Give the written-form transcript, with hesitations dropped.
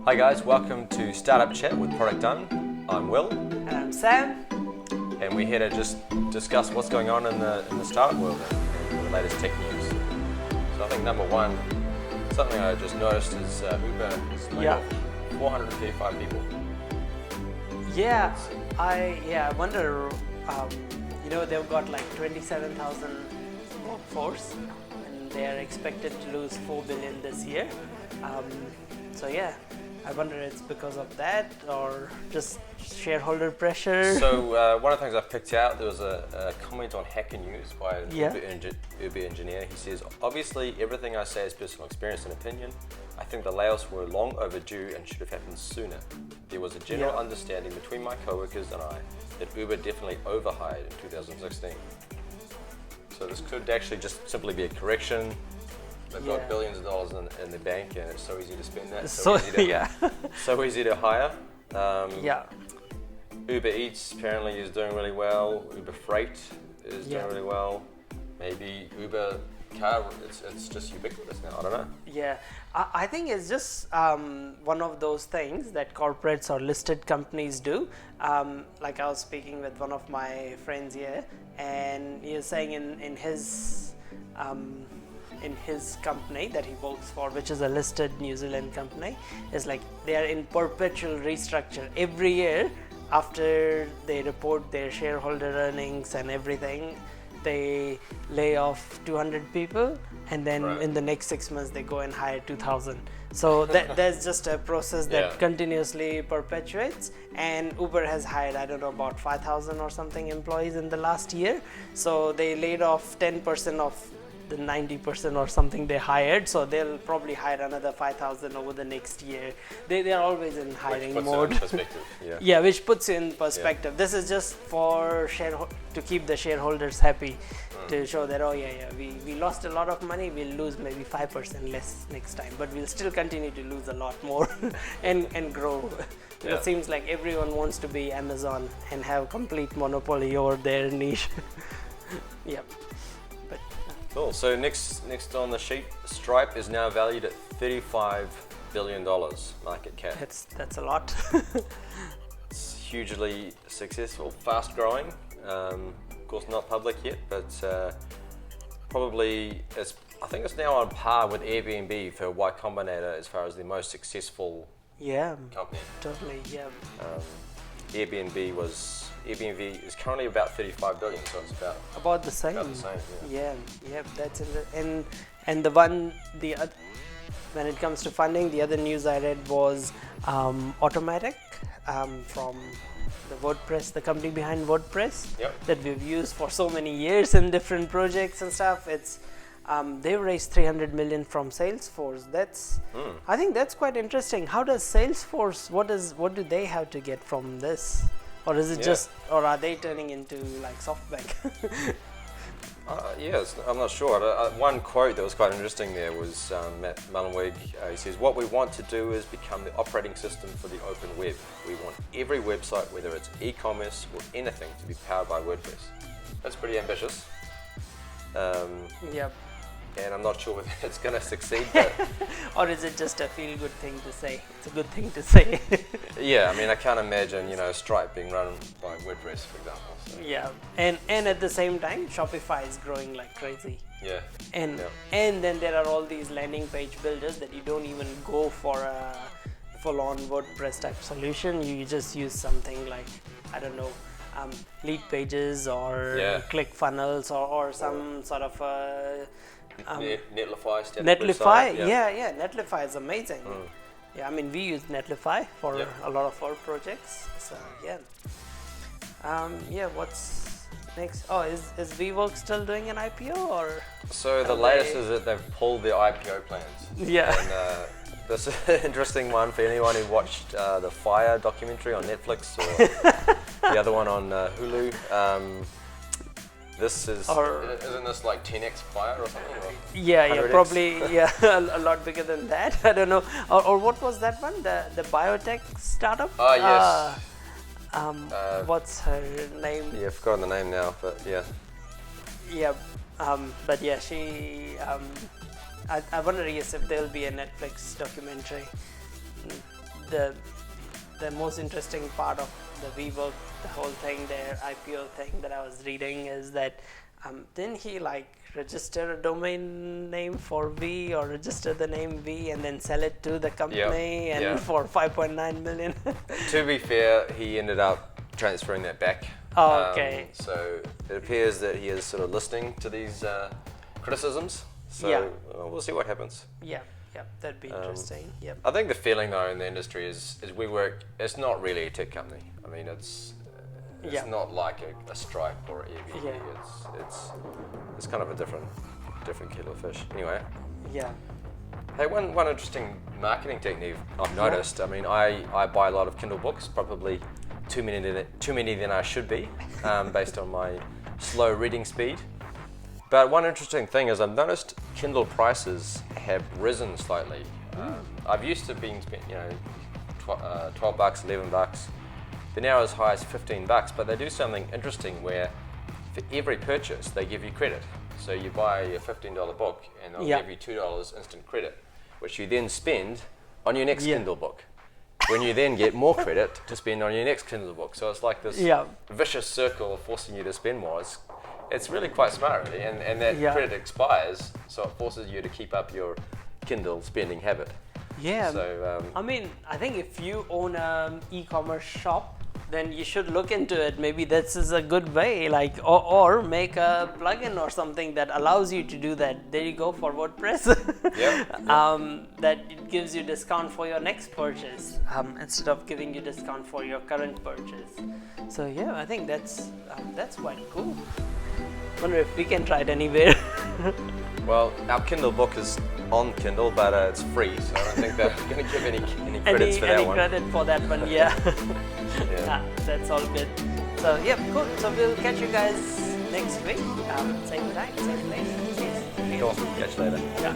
Hi guys, welcome to Startup Chat with Product Done. I'm Will, And I'm Sam. and we're here to just discuss what's going on in the startup world and the latest tech news. So I think number one, something I just noticed is Uber is laying off 435 people. I wonder. They've got like 27,000 workforce, and they are expected to lose 4 billion this year. I wonder it's because of that or just shareholder pressure. So one of the things I picked out, there was a comment on Hacker News by an Uber engineer. He says, obviously everything I say is personal experience and opinion. I think the layoffs were long overdue and should have happened sooner. There was a general understanding between my coworkers and I that Uber definitely overhired in 2016. So this could actually just simply be a correction. They've got billions of dollars in the bank, and it's so easy to spend that. So easy to hire. Uber Eats apparently is doing really well. Uber Freight is doing really well. Maybe Uber Car, it's just ubiquitous now. I don't know. Yeah, I think it's just one of those things that corporates or listed companies do. Like I was speaking with one of my friends here, and he was saying in his company that he works for, which is a listed New Zealand company, is like they are in perpetual restructure every year. After they report their shareholder earnings and everything, they lay off 200 people, and then in the next 6 months they go and hire 2,000. So there's just a process that continuously perpetuates. And Uber has hired, I don't know, about 5,000 or something employees in the last year. So they laid off 10% of the 90% or something they hired, so they'll probably hire another 5,000 over the next year. They're always in hiring mode. Which puts it in perspective. Which puts you in perspective. This is just for to keep the shareholders happy, to show that we lost a lot of money, we'll lose maybe 5% less next time, but we'll still continue to lose a lot more and grow. It seems like everyone wants to be Amazon and have complete monopoly over their niche. Cool. So next on the sheet, Stripe is now valued at $35 billion market cap. That's a lot. It's hugely successful, fast growing. Of course, not public yet, but probably I think it's now on par with Airbnb for Y Combinator as far as the most successful company. Totally. Airbnb is currently about 35 billion, so it's about the same. That's in and when it comes to funding, the other news I read was Automatic from the WordPress, the company behind WordPress that we've used for so many years in different projects and stuff. It's they've raised 300 million from Salesforce. I think that's quite interesting. How does Salesforce? What do they have to get from this? Or is it or are they turning into like SoftBank? I'm not sure. One quote that was quite interesting there was Matt Mullenweg. He says, "What we want to do is become the operating system for the open web. We want every website, whether it's e-commerce or anything, to be powered by WordPress." That's pretty ambitious. And I'm not sure whether it's going to succeed. But or is it just a feel-good thing to say? It's a good thing to say. I can't imagine, Stripe being run by WordPress, for example. So. And at the same time, Shopify is growing like crazy. And then there are all these landing page builders that you don't even go for a full-on WordPress type solution. You just use something like, I don't know, lead pages or ClickFunnels or some sort of Netlify. Netlify is amazing. We use Netlify for a lot of our projects. So what's next? Oh, is WeWork still doing an IPO or? So the latest is that they've pulled their IPO plans. And this is an interesting one for anyone who watched the Fire documentary on Netflix or the other one on Hulu. This is, isn't this like 10x Fire or something? Or probably, a lot bigger than that. I don't know. Or what was that one? The biotech startup? Oh, yes. What's her name? I've forgotten the name now, but she. I wonder if there will be a Netflix documentary. the most interesting part of the WeWork, the whole thing, their IPO thing that I was reading is that didn't he like register a domain name for V or register the name V and then sell it to the company for 5.9 million? To be fair, he ended up transferring that back. Oh, okay. So it appears that he is sort of listening to these criticisms. So we'll see what happens. Yeah, that'd be interesting. Yep. I think the feeling though in the industry is WeWork. It's not really a tech company. I mean, it's not like a Stripe or an Airbnb. Yeah. It's kind of a different kettle of fish. Anyway. Yeah. Hey, one interesting marketing technique I've noticed. I mean, I buy a lot of Kindle books, probably too many than I should be, based on my slow reading speed. But one interesting thing is I've noticed Kindle prices have risen slightly. I've used to being spent, $12, $11. They're now as high as $15, but they do something interesting where for every purchase they give you credit. So you buy a $15 book and they'll give you $2 instant credit, which you then spend on your next Kindle book. When you then get more credit to spend on your next Kindle book. So it's like this vicious circle of forcing you to spend more. It's really quite smart, really. And that credit expires, so it forces you to keep up your Kindle spending habit. Yeah. So, I mean, I think if you own an e-commerce shop, then you should look into it. Maybe this is a good way, like, or make a plugin or something that allows you to do that. There you go for WordPress. That it gives you discount for your next purchase instead of giving you discount for your current purchase. So yeah, I think that's quite cool. Wonder if we can try it anywhere. Well, our Kindle book is on Kindle, but it's free, so I don't think they're going to give any credits for that one. Any credit for that one, that's all good. So yeah, cool. So we'll catch you guys next week. Same time, same place. Cool. Catch you later. Yeah.